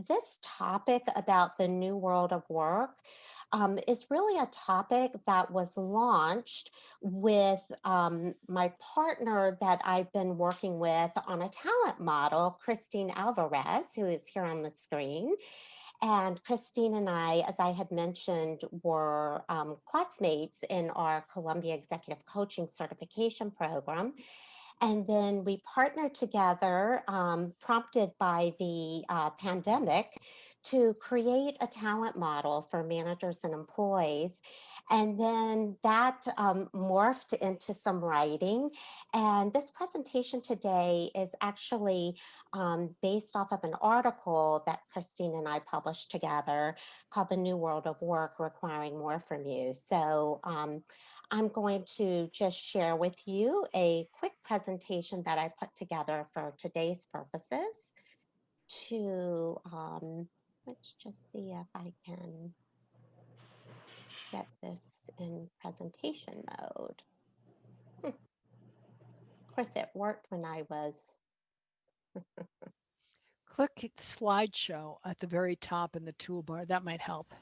This topic about the new world of work is really a topic that was launched with my partner that I've been working with on a talent model, Christine Alvarez, who is here on the screen. And Christine and I, as I had mentioned, were classmates in our Columbia Executive Coaching Certification Program. And then we partnered together, prompted by the pandemic, to create a talent model for managers and employees. And then that morphed into some writing. And this presentation today is actually based off of an article that Christine and I published together called The New World of Work Requiring More from You. So I'm going to just share with you a quick presentation that I put together for today's purposes to, let's just see if I can get this in presentation mode. Of course, it worked when I was. Click slideshow at the very top in the toolbar. That might help.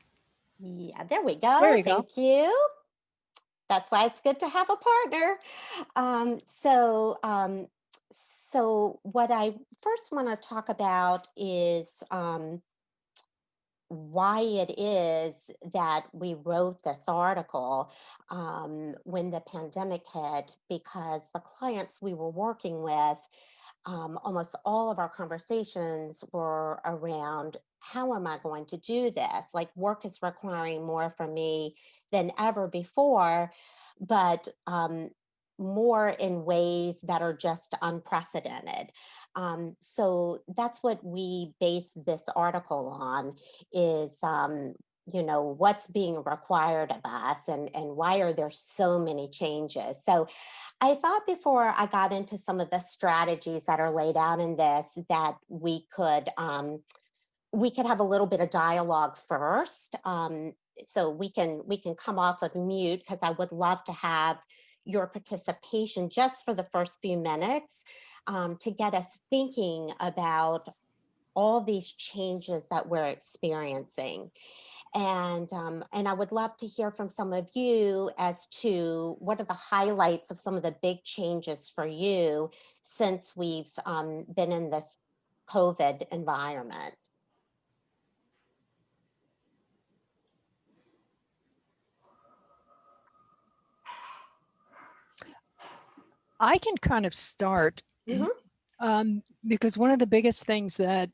Yeah, there we go. There you go. Thank you. That's why it's good to have a partner. So what I first want to talk about is why it is that we wrote this article when the pandemic hit, because the clients we were working with, almost all of our conversations were around, how am I going to do this? Like, work is requiring more from me than ever before, but more in ways that are just unprecedented. So that's what we base this article on is, what's being required of us, and why are there so many changes. So I thought before I got into some of the strategies that are laid out in this, that we could have a little bit of dialogue first. So we can come off of mute, because I would love to have your participation just for the first few minutes, to get us thinking about all these changes that we're experiencing. And I would love to hear from some of you as to what are the highlights of some of the big changes for you since we've been in this COVID environment. I can kind of start because one of the biggest things that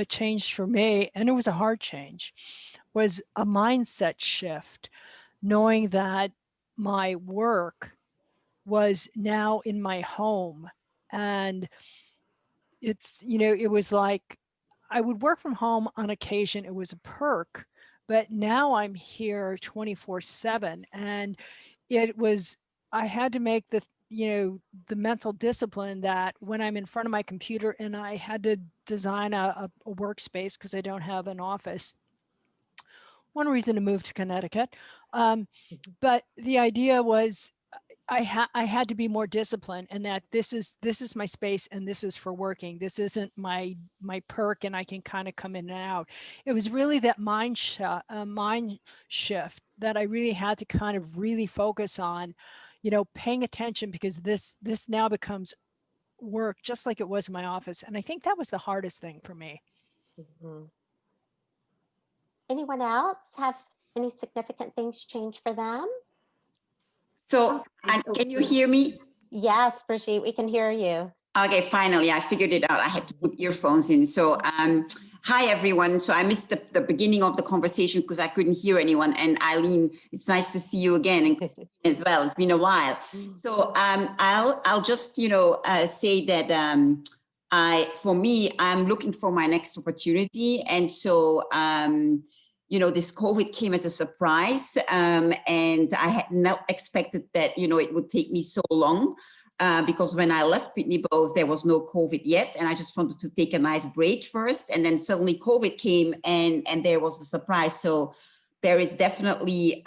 changed for me, and it was a hard change, was a mindset shift, knowing that my work was now in my home. And it's, it was like I would work from home on occasion. It was a perk, but now I'm here 24/7. And I had to make the mental discipline that when I'm in front of my computer, and I had to design a workspace because I don't have an office. One reason to move to Connecticut. But the idea was I had to be more disciplined, and that this is my space, and this is for working. This isn't my perk, and I can kind of come in and out. It was really that mind shift that I really had to kind of really focus on, paying attention, because this now becomes work, just like it was in my office. And I think that was the hardest thing for me. Mhm. Anyone else have any significant things change for them? So, and can you hear me? Yes, Brigitte, we can hear you. Okay, finally, I figured it out. I had to put earphones in. So, hi, everyone. So I missed the beginning of the conversation because I couldn't hear anyone. And Eileen, it's nice to see you again, and as well. It's been a while. So I'll just, say that I'm looking for my next opportunity. And so, this COVID came as a surprise, and I had not expected that, it would take me so long. Because when I left Pitney Bowes, there was no COVID yet, and I just wanted to take a nice break first, and then suddenly COVID came, and there was a surprise. So there is definitely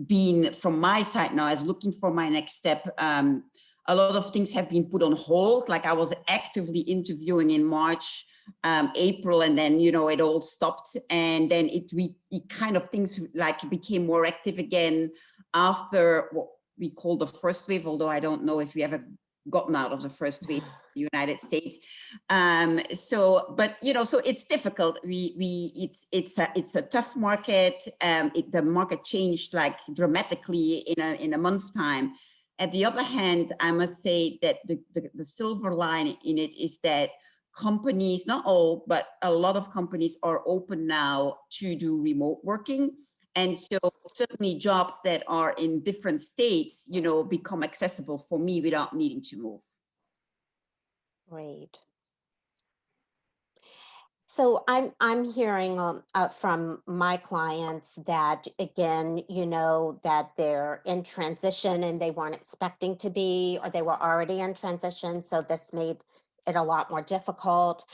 been, from my side now, as looking for my next step, a lot of things have been put on hold. Like, I was actively interviewing in March April, and then, you know, it all stopped. And then it kind of things like became more active again after what we call the first wave, although I don't know if we ever gotten out of the first wave in the United States. But you know, so it's difficult. It's a tough market. The market changed like dramatically in a month's time. At the other hand, I must say that the silver line in it is that companies, not all, but a lot of companies are open now to do remote working. And so certainly jobs that are in different states, you know, become accessible for me without needing to move. Great. So I'm hearing from my clients that, again, you know, that they're in transition and they weren't expecting to be, or they were already in transition. So this made it a lot more difficult.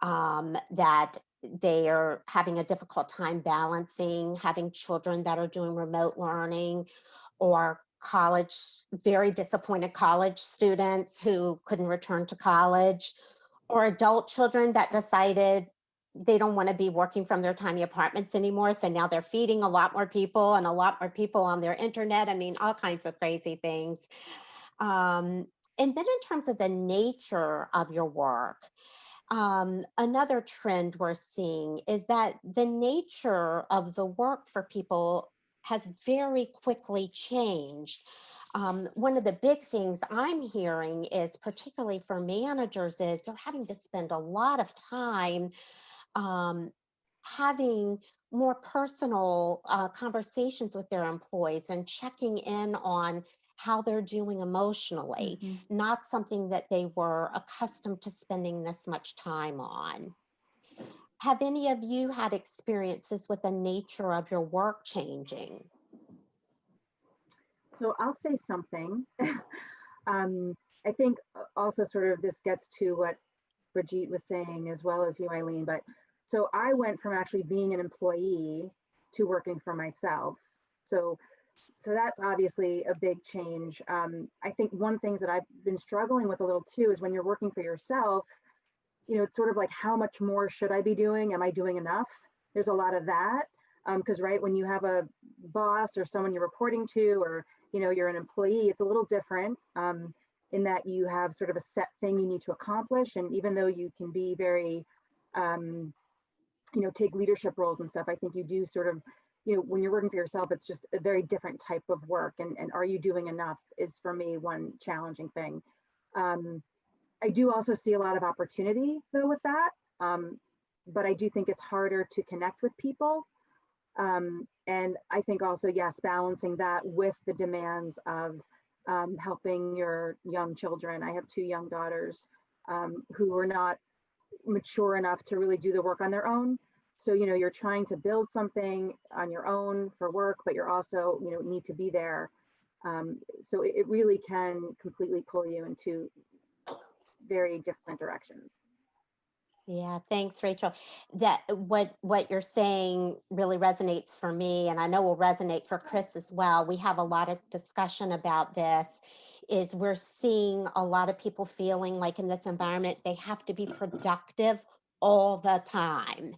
That they are having a difficult time balancing having children that are doing remote learning, or college, very disappointed college students who couldn't return to college, or adult children that decided they don't want to be working from their tiny apartments anymore. So now they're feeding a lot more people and a lot more people on their internet. I mean, all kinds of crazy things. Um, and then in terms of the nature of your work, another trend we're seeing is that the nature of the work for people has very quickly changed. One of the big things I'm hearing is, particularly for managers, is they're having to spend a lot of time um, having more personal conversations with their employees and checking in on how they're doing emotionally, Mhm. not something that they were accustomed to spending this much time on. Have any of you had experiences with the nature of your work changing? So I'll say something. I think also sort of this gets to what Brigitte was saying as well as you, Eileen. But so I went from actually being an employee to working for myself. So so that's obviously a big change. I think one thing that I've been struggling with a little too is when you're working for yourself, you know, it's sort of like, how much more should I be doing? Am I doing enough? There's a lot of that. Because right, when you have a boss or someone you're reporting to, or, you know, you're an employee, it's a little different in that you have sort of a set thing you need to accomplish. And even though you can be very, you know, take leadership roles and stuff, I think you do sort of, you know, when you're working for yourself, it's just a very different type of work. And are you doing enough is for me one challenging thing. I do also see a lot of opportunity though with that. But I do think it's harder to connect with people. And I think also, yes, balancing that with the demands of helping your young children. I have two young daughters who are not mature enough to really do the work on their own. So, you know, you're trying to build something on your own for work, but you're also, you know, need to be there. So it really can completely pull you into very different directions. Yeah, thanks, Rachel. That what you're saying really resonates for me, and I know will resonate for Chris as well. We have a lot of discussion about this. Is we're seeing a lot of people feeling like in this environment they have to be productive all the time,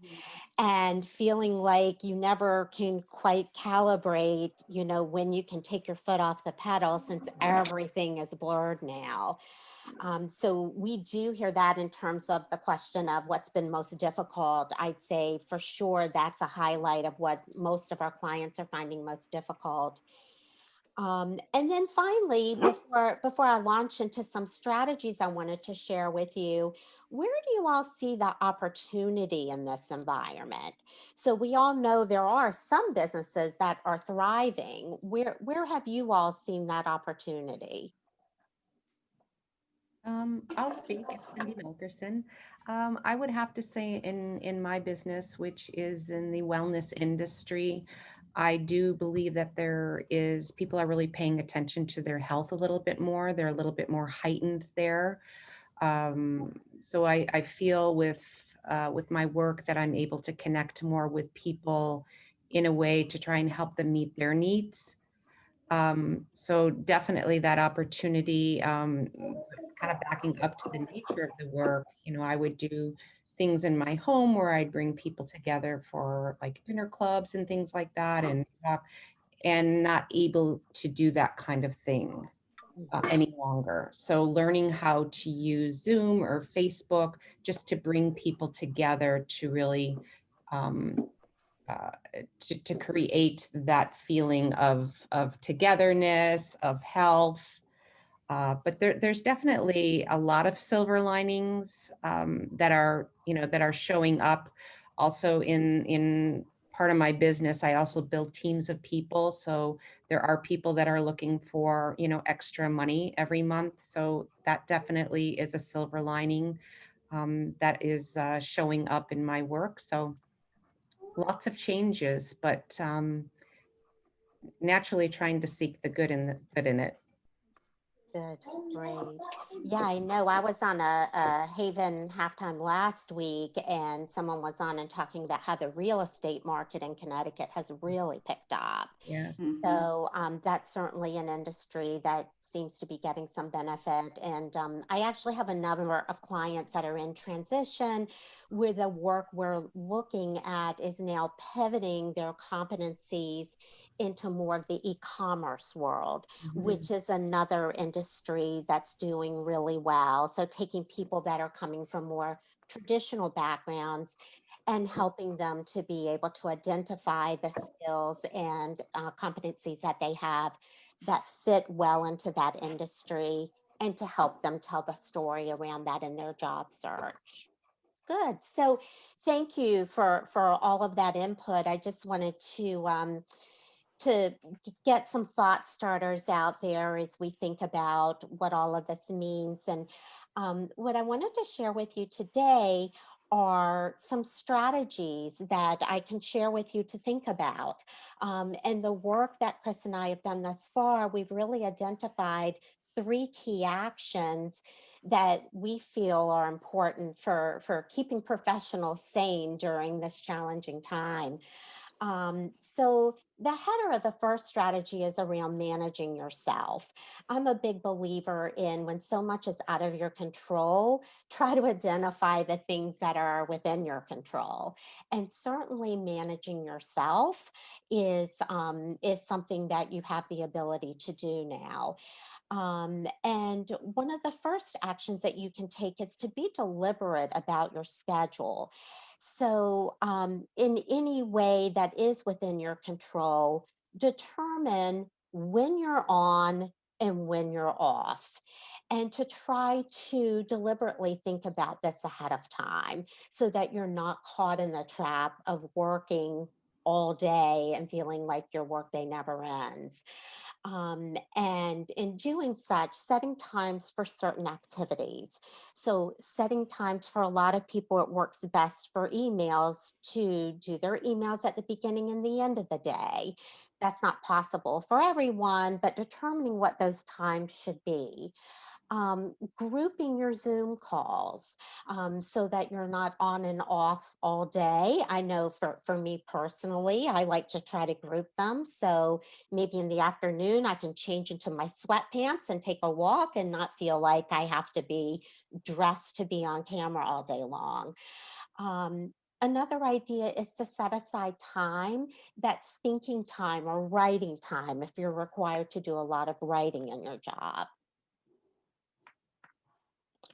and feeling like you never can quite calibrate, you know, when you can take your foot off the pedal since everything is blurred now. So we do hear that in terms of the question of what's been most difficult. I'd say for sure that's a highlight of what most of our clients are finding most difficult. And then finally, before I launch into some strategies I wanted to share with you, where do you all see the opportunity in this environment? So we all know there are some businesses that are thriving. Where have you all seen that opportunity? I'll speak. It's Cindy Wilkerson. I would have to say in my business, which is in the wellness industry, I do believe that people are really paying attention to their health a little bit more. They're a little bit more heightened there. So I feel with my work that I'm able to connect more with people in a way to try and help them meet their needs. So definitely that opportunity, kind of backing up to the nature of the work, you know, I would do things in my home where I'd bring people together for like dinner clubs and things like that, and not able to do that kind of thing any longer. So learning how to use Zoom or Facebook just to bring people together to really um, to create that feeling of togetherness, of health. But there's definitely a lot of silver linings that are, that are showing up. Also in part of my business, I also build teams of people. So there are people that are looking for, extra money every month. So that definitely is a silver lining that is showing up in my work. So lots of changes, but naturally trying to seek the good in it. Good, great. Yeah, I know. I was on a HAYVN halftime last week, and someone was on and talking about how the real estate market in Connecticut has really picked up. Yes. So that's certainly an industry that seems to be getting some benefit. And I actually have a number of clients that are in transition where the work we're looking at is now pivoting their competencies into more of the e-commerce world, which is another industry that's doing really well. So taking people that are coming from more traditional backgrounds and helping them to be able to identify the skills and competencies that they have that fit well into that industry, and to help them tell the story around that in their job search. Good. So thank you for all of that input. I just wanted to get some thought starters out there as we think about what all of this means. And what I wanted to share with you today are some strategies that I can share with you to think about. And the work that Chris and I have done thus far, we've really identified three key actions that we feel are important for keeping professionals sane during this challenging time. So the header of the first strategy is around managing yourself. I'm a big believer in when so much is out of your control, try to identify the things that are within your control. And certainly managing yourself is something that you have the ability to do now. And one of the first actions that you can take is to be deliberate about your schedule. So, in any way that is within your control, determine when you're on and when you're off, and to try to deliberately think about this ahead of time so that you're not caught in the trap of working all day and feeling like your workday never ends. And in doing such, setting times for certain activities. So, setting times for a lot of people, it works best for emails to do their emails at the beginning and the end of the day. That's not possible for everyone, but determining what those times should be. Grouping your Zoom calls so that you're not on and off all day. I know for me personally, I like to try to group them. So maybe in the afternoon, I can change into my sweatpants and take a walk and not feel like I have to be dressed to be on camera all day long. Another idea is to set aside time that's thinking time or writing time if you're required to do a lot of writing in your job.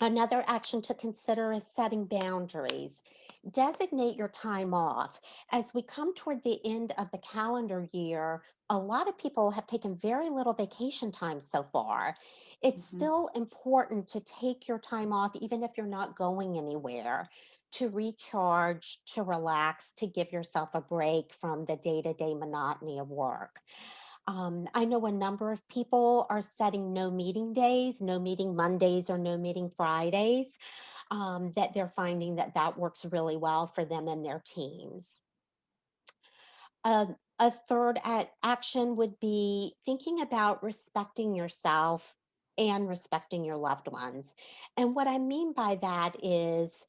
Another action to consider is setting boundaries. Designate your time off. As we come toward the end of the calendar year, a lot of people have taken very little vacation time so far. It's still important to take your time off, even if you're not going anywhere, to recharge, to relax, to give yourself a break from the day to day monotony of work. I know a number of people are setting no meeting days, no meeting Mondays or no meeting Fridays, that they're finding that that works really well for them and their teams. A third action would be thinking about respecting yourself and respecting your loved ones. And what I mean by that is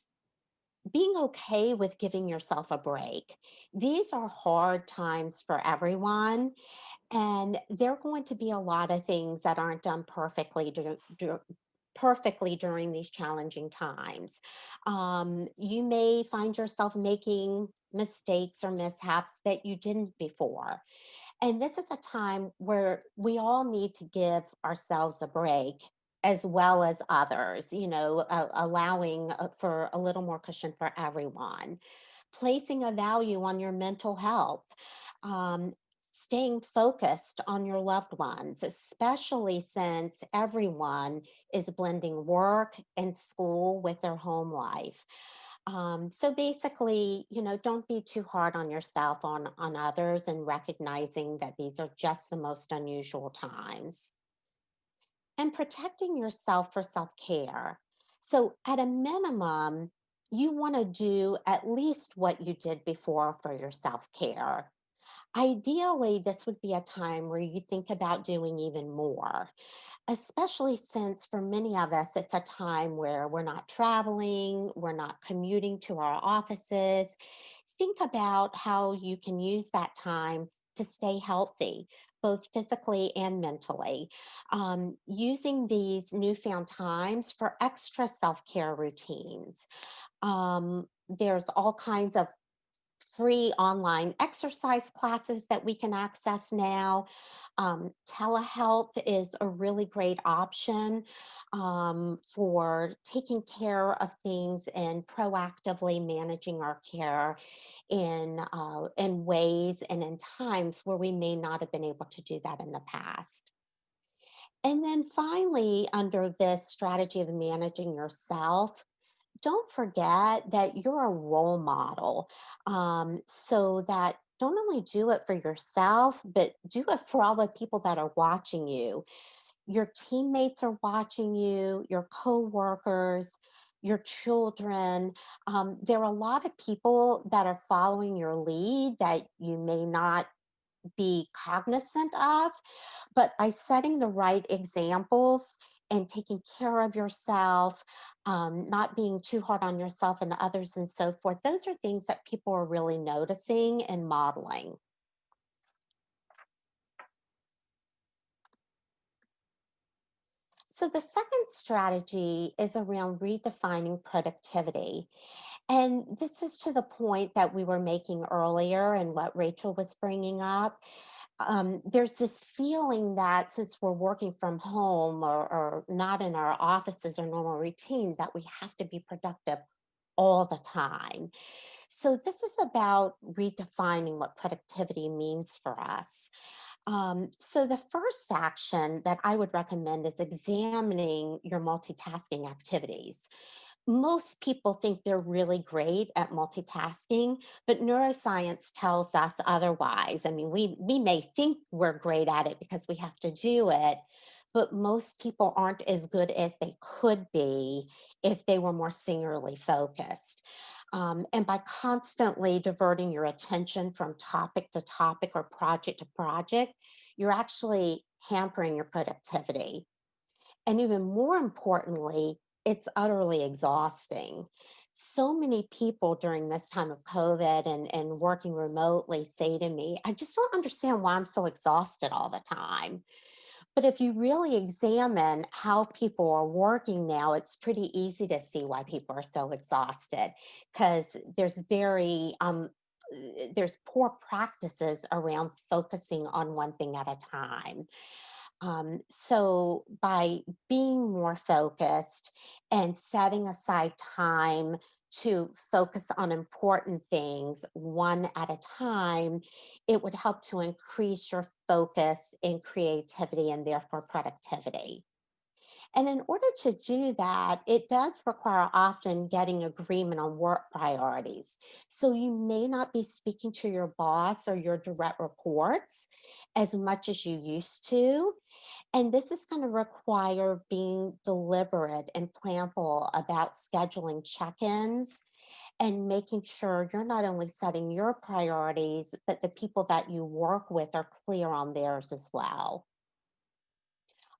being okay with giving yourself a break. These are hard times for everyone, and there are going to be a lot of things that aren't done perfectly perfectly during these challenging times. You may find yourself making mistakes or mishaps that you didn't before. And this is a time where we all need to give ourselves a break as well as others, allowing for a little more cushion for everyone. Placing a value on your mental health, um, staying focused on your loved ones, especially since everyone is blending work and school with their home life. So basically, don't be too hard on yourself, on others, and recognizing that these are just the most unusual times. And protecting yourself for self-care. So at a minimum, you want to do at least what you did before for your self-care. Ideally, this would be a time where you think about doing even more, especially since for many of us, it's a time where we're not traveling, we're not commuting to our offices. Think about how you can use that time to stay healthy, both physically and mentally. Using these newfound times for extra self care routines. There's all kinds of free online exercise classes that we can access now. Telehealth is a really great option for taking care of things and proactively managing our care in ways and in times where we may not have been able to do that in the past. And then finally, under this strategy of managing yourself, don't forget that you're a role model. So that don't only do it for yourself, but do it for all the people that are watching you. Your teammates are watching you, your coworkers, your children. There are a lot of people that are following your lead that you may not be cognizant of, but by setting the right examples and taking care of yourself, not being too hard on yourself and others and so forth, those are things that people are really noticing and modeling. So the second strategy is around redefining productivity. And this is to the point that we were making earlier and what Rachel was bringing up. There's this feeling that since we're working from home or not in our offices or normal routines, that we have to be productive all the time. So, this is about redefining what productivity means for us. So, the first action that I would recommend is examining your multitasking activities. Most people think they're really great at multitasking, but neuroscience tells us otherwise. I mean, we may think we're great at it because we have to do it, but most people aren't as good as they could be if they were more singularly focused. And by constantly diverting your attention from topic to topic or project to project, you're actually hampering your productivity. And even more importantly, it's utterly exhausting. So many people during this time of COVID and working remotely say to me, I just don't understand why I'm so exhausted all the time. But if you really examine how people are working now, it's pretty easy to see why people are so exhausted because there's poor practices around focusing on one thing at a time. So, by being more focused and setting aside time to focus on important things one at a time, it would help to increase your focus and creativity and therefore productivity. And in order to do that, it does require often getting agreement on work priorities. So you may not be speaking to your boss or your direct reports as much as you used to, and this is going to require being deliberate and planful about scheduling check ins and making sure you're not only setting your priorities, but the people that you work with are clear on theirs as well.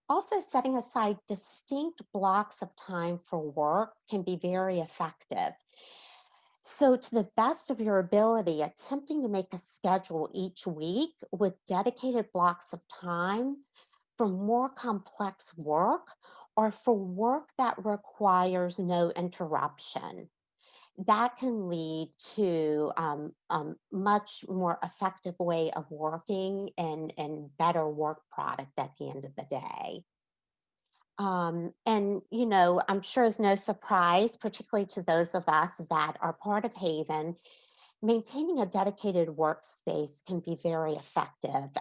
Also, setting aside distinct blocks of time for work can be very effective. So, to the best of your ability, attempting to make a schedule each week with dedicated blocks of time for more complex work or for work that requires no interruption. That can lead to much more effective way of working and better work product at the end of the day. And, I'm sure it's no surprise, particularly to those of us that are part of HAYVN, maintaining a dedicated workspace can be very effective.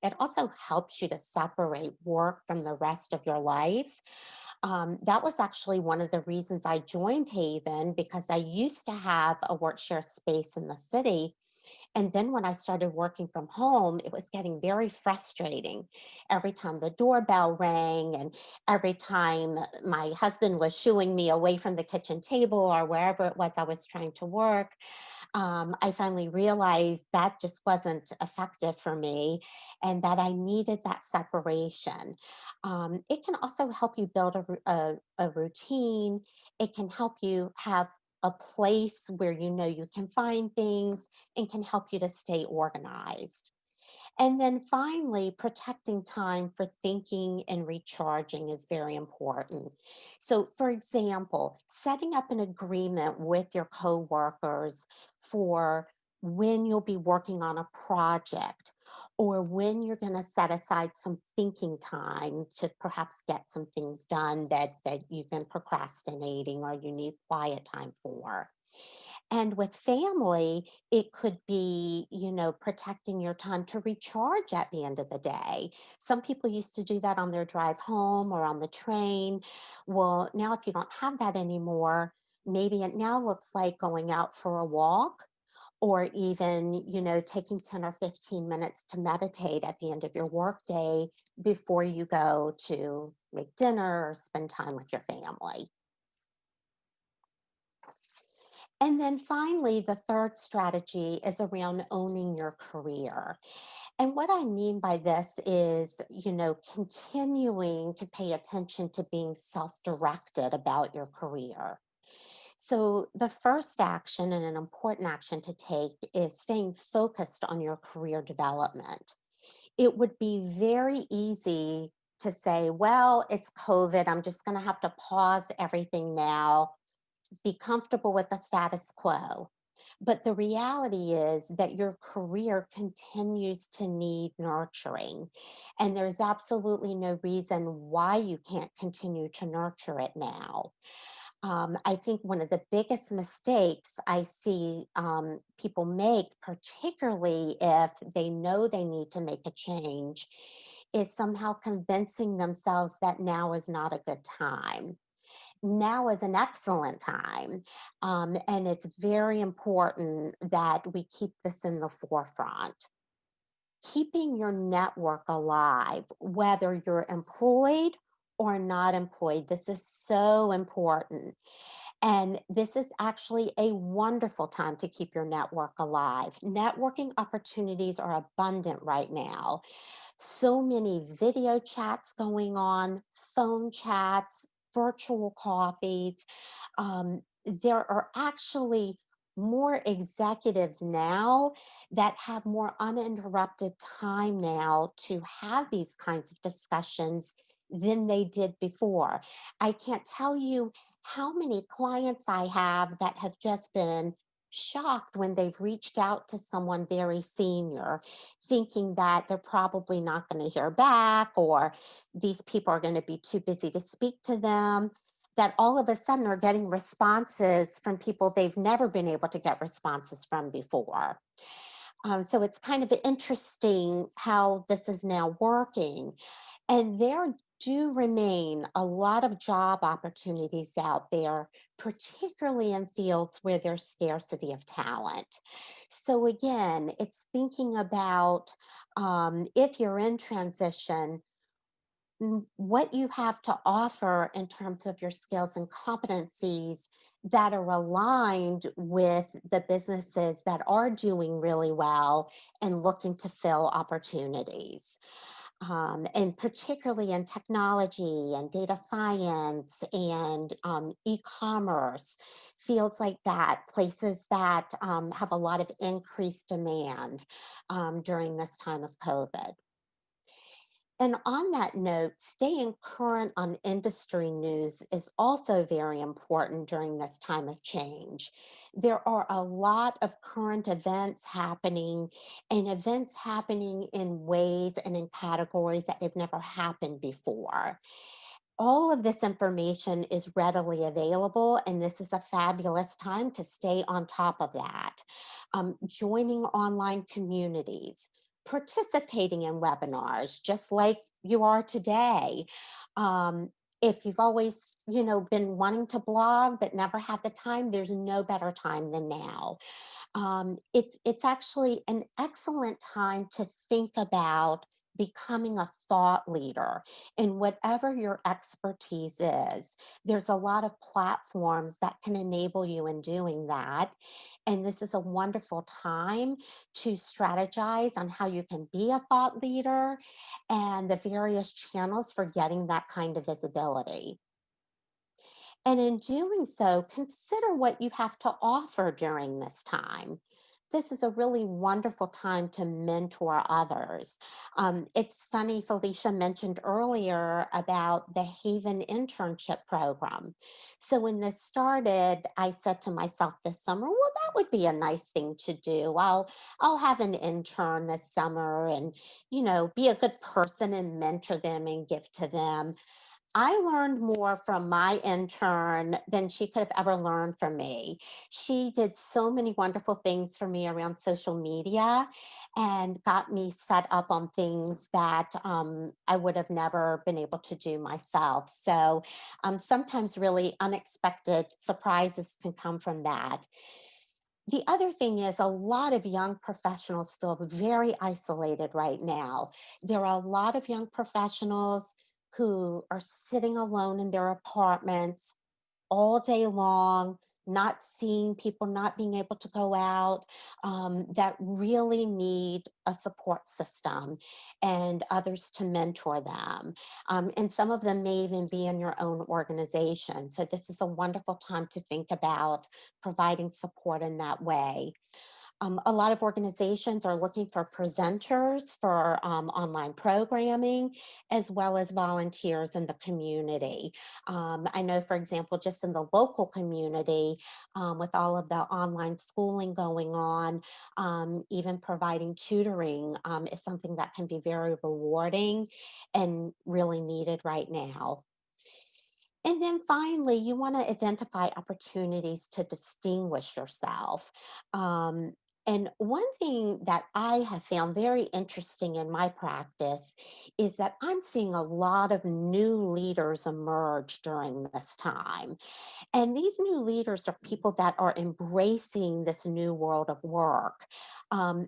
It also helps you to separate work from the rest of your life. That was actually one of the reasons I joined HAYVN because I used to have a work share space in the city. And then when I started working from home, it was getting very frustrating. Every time the doorbell rang and every time my husband was shooing me away from the kitchen table or wherever it was I was trying to work, I finally realized that just wasn't effective for me and that I needed that separation. It can also help you build a routine. It can help you have a place where you know you can find things and can help you to stay organized. And then finally, protecting time for thinking and recharging is very important. So, for example, setting up an agreement with your coworkers for when you'll be working on a project or when you're going to set aside some thinking time to perhaps get some things done that you've been procrastinating or you need quiet time for. And with family, it could be, protecting your time to recharge at the end of the day. Some people used to do that on their drive home or on the train. Well, now if you don't have that anymore, maybe it now looks like going out for a walk or even, taking 10 or 15 minutes to meditate at the end of your workday before you go to make dinner or spend time with your family. And then finally, the third strategy is around owning your career. And what I mean by this is, continuing to pay attention to being self directed about your career. So, the first action and an important action to take is staying focused on your career development. It would be very easy to say, well, it's COVID. I'm just going to have to pause everything now, be comfortable with the status quo. But the reality is that your career continues to need nurturing. And there's absolutely no reason why you can't continue to nurture it now. I think one of the biggest mistakes I see people make, particularly if they know they need to make a change, is somehow convincing themselves that now is not a good time. Now is an excellent time. And it's very important that we keep this in the forefront. Keeping your network alive, whether you're employed or not employed, this is so important. And this is actually a wonderful time to keep your network alive. Networking opportunities are abundant right now. So many video chats going on, phone chats, virtual coffees. There are actually more executives now that have more uninterrupted time now to have these kinds of discussions than they did before. I can't tell you how many clients I have that have just been shocked when they've reached out to someone very senior, thinking that they're probably not going to hear back or these people are going to be too busy to speak to them, that all of a sudden are getting responses from people they've never been able to get responses from before. So it's kind of interesting how this is now working. And there do remain a lot of job opportunities out there, particularly in fields where there's scarcity of talent. So, again, it's thinking about if you're in transition, what you have to offer in terms of your skills and competencies that are aligned with the businesses that are doing really well and looking to fill opportunities. And particularly in technology and data science and e-commerce, fields like that, places that have a lot of increased demand during this time of COVID. And on that note, staying current on industry news is also very important during this time of change. There are a lot of current events happening, and events happening in ways and in categories that they've never happened before. All of this information is readily available, and this is a fabulous time to stay on top of that. Joining online communities, participating in webinars, just like you are today. If you've always, been wanting to blog but never had the time, there's no better time than now. It's actually an excellent time to think about becoming a thought leader in whatever your expertise is. There's a lot of platforms that can enable you in doing that. And this is a wonderful time to strategize on how you can be a thought leader and the various channels for getting that kind of visibility. And in doing so, consider what you have to offer during this time. This is a really wonderful time to mentor others. It's funny, Felicia mentioned earlier about the HAYVN internship program. So when this started, I said to myself this summer, well, that would be a nice thing to do. I'll have an intern this summer and, be a good person and mentor them and give to them. I learned more from my intern than she could have ever learned from me. She did so many wonderful things for me around social media and got me set up on things that I would have never been able to do myself. So sometimes really unexpected surprises can come from that. The other thing is, a lot of young professionals feel very isolated right now. There are a lot of young professionals who are sitting alone in their apartments all day long, not seeing people, not being able to go out, that really need a support system and others to mentor them. And some of them may even be in your own organization. So, this is a wonderful time to think about providing support in that way. A lot of organizations are looking for presenters for online programming, as well as volunteers in the community. I know, for example, just in the local community, with all of the online schooling going on, even providing tutoring is something that can be very rewarding and really needed right now. And then finally, you want to identify opportunities to distinguish yourself. Um, and one thing that I have found very interesting in my practice is that I'm seeing a lot of new leaders emerge during this time. And these new leaders are people that are embracing this new world of work.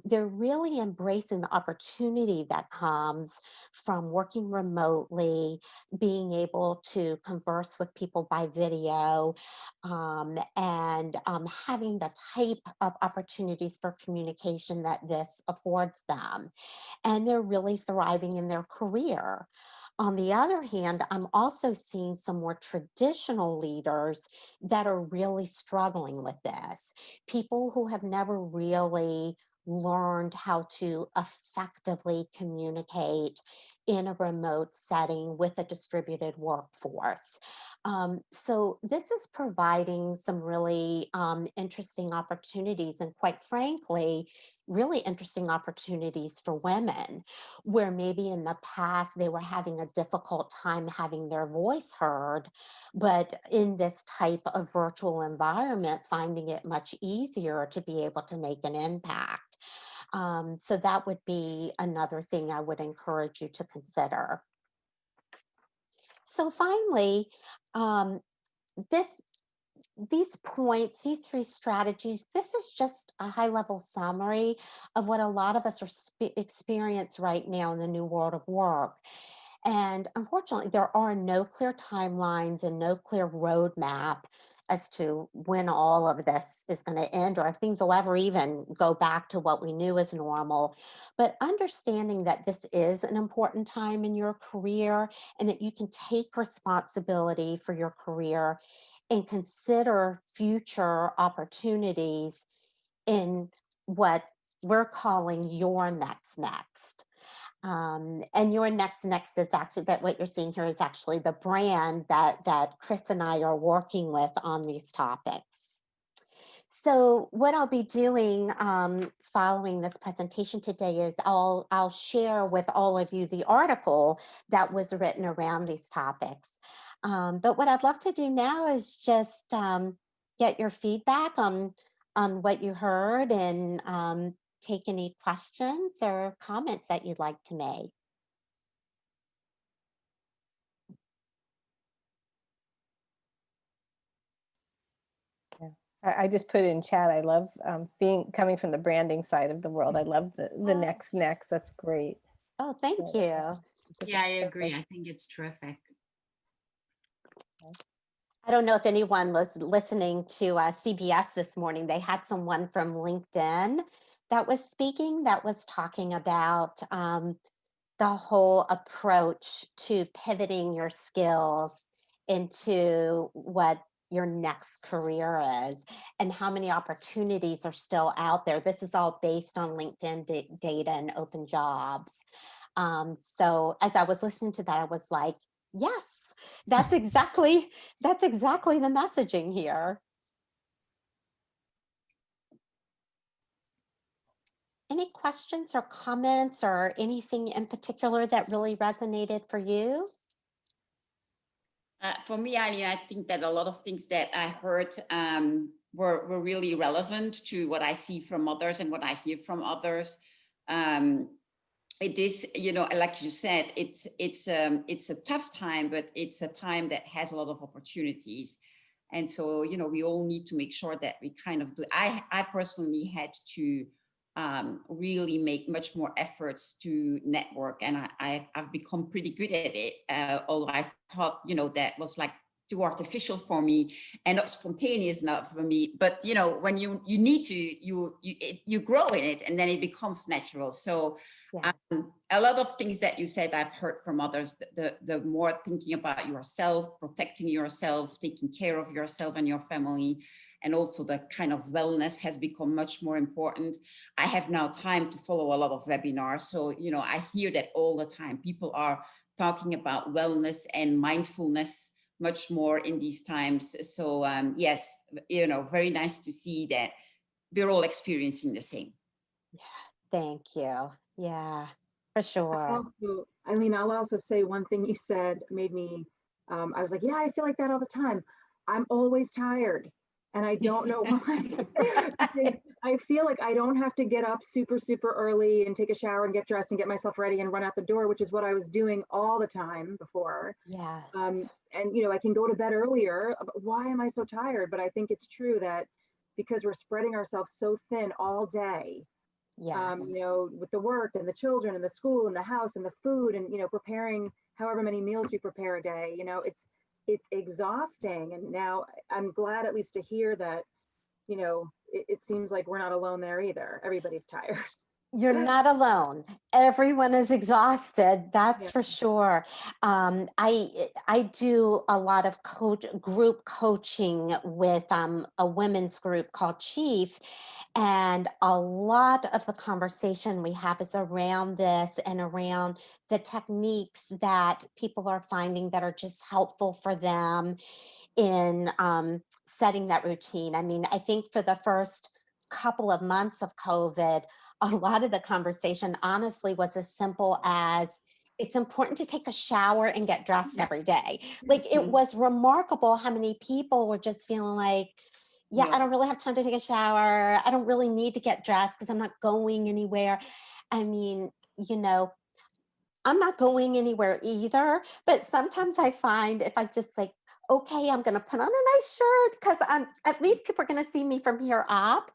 They're really embracing the opportunity that comes from working remotely, being able to converse with people by video, and having the type of opportunities for communication that this affords them. And they're really thriving in their career. On the other hand, I'm also seeing some more traditional leaders that are really struggling with this. People who have never really learned how to effectively communicate in a remote setting with a distributed workforce. So, this is providing some really interesting opportunities, and quite frankly, really interesting opportunities for women, where maybe in the past they were having a difficult time having their voice heard, but in this type of virtual environment, finding it much easier to be able to make an impact. So that would be another thing I would encourage you to consider. So finally, um, this these points, these three strategies, this is just a high level summary of what a lot of us are experience right now in the new world of work. And unfortunately, there are no clear timelines and no clear roadmap as to when all of this is going to end or if things will ever even go back to what we knew as normal. But understanding that this is an important time in your career and that you can take responsibility for your career and consider future opportunities in what we're calling your next. And your next is actually that what you're seeing here is actually the brand that Chris and I are working with on these topics. So what I'll be doing following this presentation today is I'll share with all of you the article that was written around these topics. But what I'd love to do now is just get your feedback on what you heard and take any questions or comments that you'd like to make. Yeah. I just put in chat. I love coming from the branding side of the world. I love the next. That's great. Oh, thank you. Yeah, I agree. I think it's terrific. I don't know if anyone was listening to CBS this morning. They had someone from LinkedIn that was speaking that was talking about the whole approach to pivoting your skills into what your next career is and how many opportunities are still out there. This is all based on LinkedIn data and open jobs. So as I was listening to that, I was like, yes, that's exactly the messaging here. Any questions or comments or anything in particular that really resonated for you? For me, Eileen, I think that a lot of things that I heard were really relevant to what I see from others and what I hear from others. It is, like you said, it's a tough time, but it's a time that has a lot of opportunities. And so, we all need to make sure that we kind of do. I personally had to really make much more efforts to network, and I've become pretty good at it. Although I thought, that was like too artificial for me and not spontaneous enough for me. But when you need to, you grow in it, and then it becomes natural. So. Yes. A lot of things that you said, I've heard from others, the more thinking about yourself, protecting yourself, taking care of yourself and your family, and also the kind of wellness has become much more important. I have now time to follow a lot of webinars. So, I hear that all the time. People are talking about wellness and mindfulness much more in these times. So yes, very nice to see that we're all experiencing the same. Yeah, thank you. Yeah, for sure. Eileen, I'll also say one thing you said made me, I was like, yeah, I feel like that all the time. I'm always tired. And I don't know why. Because I feel like I don't have to get up super, super early and take a shower and get dressed and get myself ready and run out the door, which is what I was doing all the time before. Yes. And, I can go to bed earlier. But why am I so tired? But I think it's true that because we're spreading ourselves so thin all day, Yes. with the work and the children and the school and the house and the food and, preparing however many meals we prepare a day, it's exhausting. And now I'm glad at least to hear that, it seems like we're not alone there either. Everybody's tired. You're not alone. Everyone is exhausted. That's Yeah. for sure. I do a lot of group coaching with a women's group called Chief, and a lot of the conversation we have is around this and around the techniques that people are finding that are just helpful for them in setting that routine. I mean, I think for the first couple of months of COVID, a lot of the conversation honestly was as simple as it's important to take a shower and get dressed every day. Like it was remarkable how many people were just feeling like, yeah, I don't really have time to take a shower. I don't really need to get dressed because I'm not going anywhere. I mean, I'm not going anywhere either, but sometimes I find if I just like, okay, I'm going to put on a nice shirt because at least people are going to see me from here up.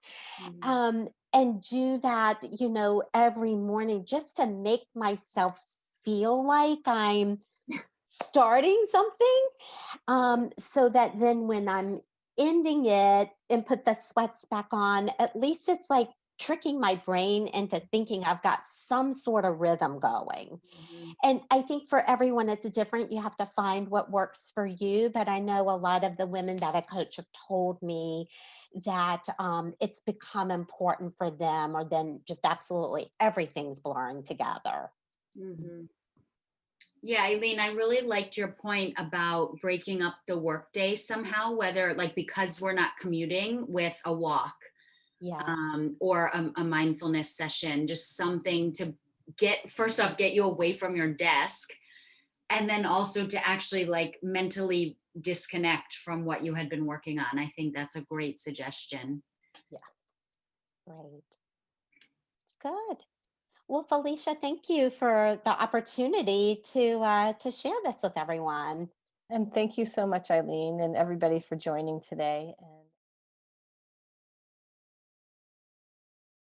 And do that, every morning just to make myself feel like I'm starting something, so that then when I'm ending it and put the sweats back on, at least it's like tricking my brain into thinking I've got some sort of rhythm going. And I think for everyone, it's different. You have to find what works for you. But I know a lot of the women that I coach have told me that it's become important for them, or then just absolutely everything's blurring together. Mhm. Yeah, Eileen, I really liked your point about breaking up the workday somehow, whether like because we're not commuting with a walk Yes. or a mindfulness session, just something to first off, get you away from your desk. And then also to actually like mentally disconnect from what you had been working on. I think that's a great suggestion. Great. Good. Well, Felicia, thank you for the opportunity to share this with everyone. And thank you so much, Eileen, and everybody for joining today.